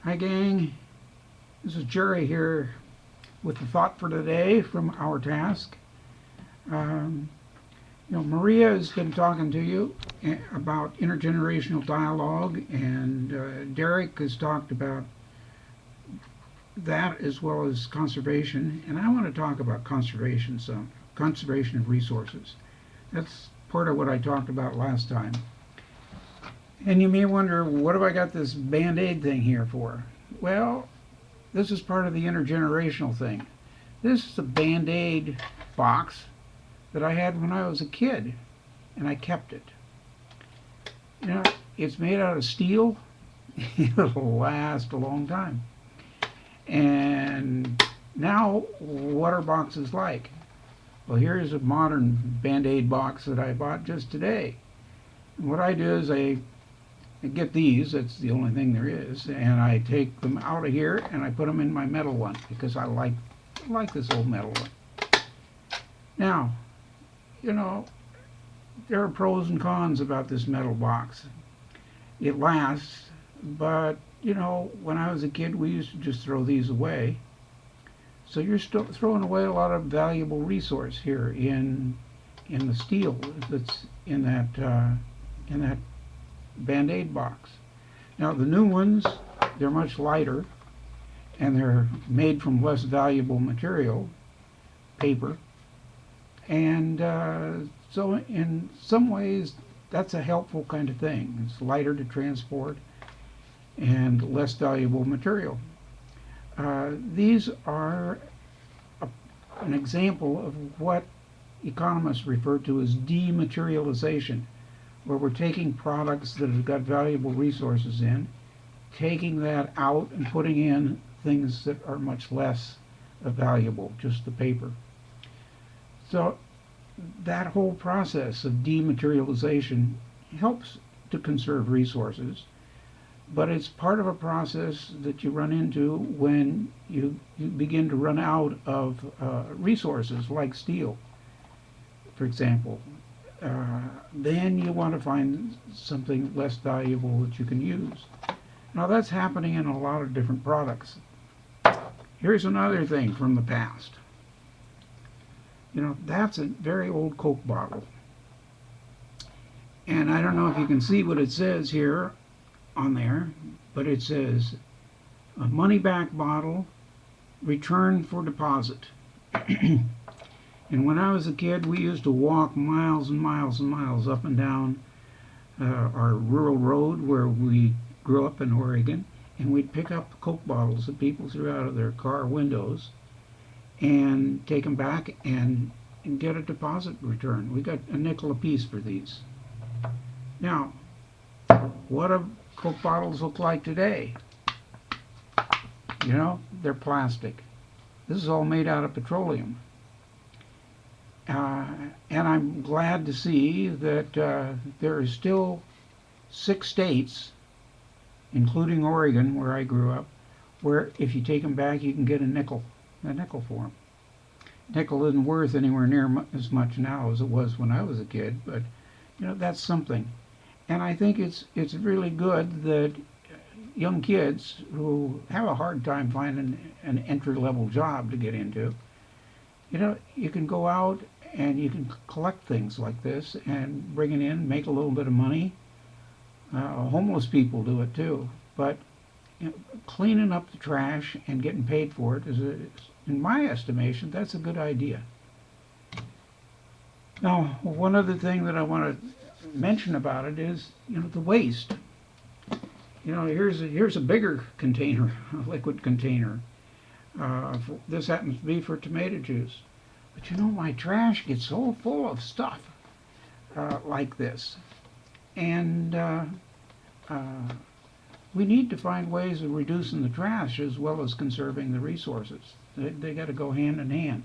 Hi gang, this is Jerry here with the thought for today from our task. Um, Maria has been talking to you about intergenerational dialogue, and Derek has talked about that as well as conservation. And I want to talk about conservation some, conservation of resources. That's part of what I talked about last time. And you may wonder, what have I got this Band-Aid thing here for? Well, this is part of the intergenerational thing. This is a Band-Aid box that I had when I was a kid, and I kept it. You know, it's made out of steel. It'll last a long time. And now, what are boxes like? Well, here's a modern Band-Aid box that I bought just today. And what I do is I get these, that's the only thing there is, and I take them out of here and I put them in my metal one because I like this old metal one. Now, there are pros and cons about this metal box. It lasts, but when I was a kid we used to just throw these away. So you're still throwing away a lot of valuable resource here in the steel that's in that Band-Aid box. Now the new ones, they're much lighter and they're made from less valuable material, paper, and so in some ways that's a helpful kind of thing. It's lighter to transport and less valuable material. These are an example of what economists refer to as dematerialization, where we're taking products that have got valuable resources in, taking that out and putting in things that are much less valuable, just the paper. So that whole process of dematerialization helps to conserve resources, but it's part of a process that you run into when you begin to run out of resources like steel, for example. Then you want to find something less valuable that you can use. Now that's happening in a lot of different products. Here's another thing from the past. That's a very old Coke bottle. And I don't know if you can see what it says here on there, but it says a money back bottle, return for deposit. And when I was a kid, we used to walk miles and miles and miles up and down our rural road where we grew up in Oregon, and we'd pick up Coke bottles that people threw out of their car windows and take them back and get a deposit return. We got a nickel a piece for these. Now, what do Coke bottles look like today? They're plastic. This is all made out of petroleum. And I'm glad to see that there are still 6 states, including Oregon, where I grew up, where if you take them back, you can get a nickel for them. Nickel isn't worth anywhere near as much now as it was when I was a kid, but that's something. And I think it's really good that young kids who have a hard time finding an entry-level job to get into, you can go out and you can collect things like this and bring it in, make a little bit of money. Homeless people do it too, but cleaning up the trash and getting paid for it is, in my estimation, that's a good idea. Now, one other thing that I want to mention about it is, the waste. Here's a bigger container, a liquid container. This happens to be for tomato juice. But my trash gets so full of stuff like this. And we need to find ways of reducing the trash as well as conserving the resources. They got to go hand in hand.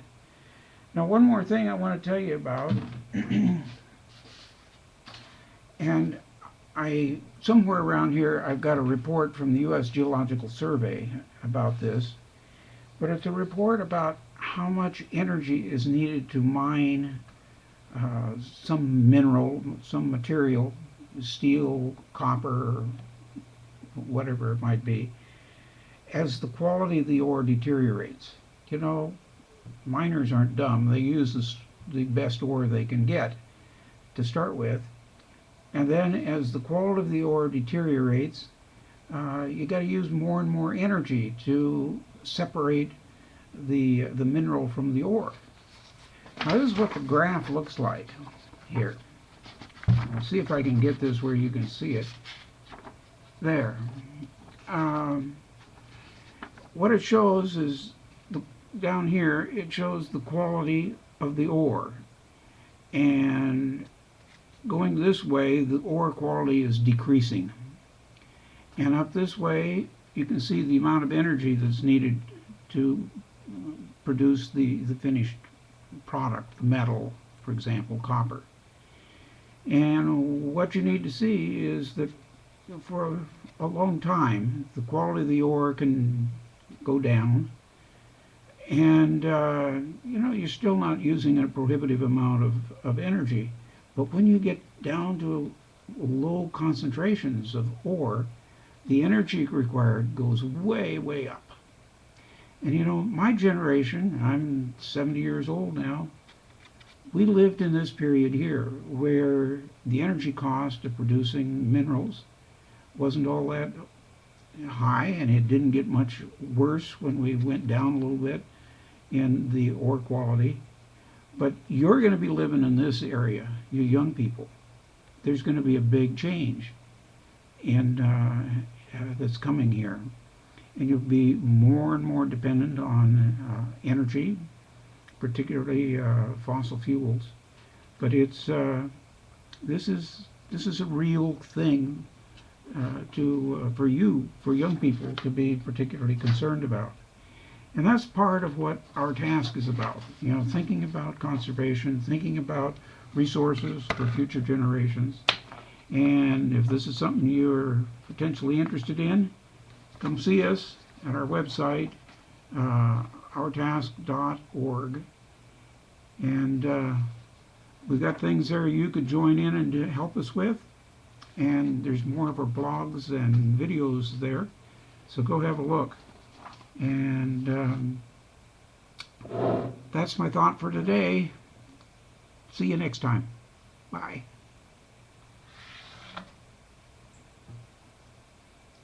Now, one more thing I want to tell you about, and somewhere around here I've got a report from the U.S. Geological Survey about this, but it's a report about how much energy is needed to mine some mineral, some material, steel, copper, whatever it might be, as the quality of the ore deteriorates. You know, miners aren't dumb. They use the best ore they can get to start with. And then as the quality of the ore deteriorates, you got to use more and more energy to separate the mineral from the ore. Now this is what the graph looks like here. I'll see if I can get this where you can see it. There. What it shows is, down here, it shows the quality of the ore. And going this way, the ore quality is decreasing. And up this way, you can see the amount of energy that's needed to produce the finished product, the metal, for example, copper. And what you need to see is that for a long time, the quality of the ore can go down, and you're still not using a prohibitive amount of energy. But when you get down to low concentrations of ore, the energy required goes way, way up. And my generation, I'm 70 years old now, we lived in this period here where the energy cost of producing minerals wasn't all that high, and it didn't get much worse when we went down a little bit in the ore quality. But you're going to be living in this area, you young people. There's going to be a big change that's coming here. And you'll be more and more dependent on energy, particularly fossil fuels. But this is a real thing for young people to be particularly concerned about. And that's part of what our task is about. Thinking about conservation, thinking about resources for future generations. And if this is something you're potentially interested in, come see us at our website, ourtask.org. And we've got things there you could join in and help us with. And there's more of our blogs and videos there. So go have a look. And that's my thought for today. See you next time. Bye.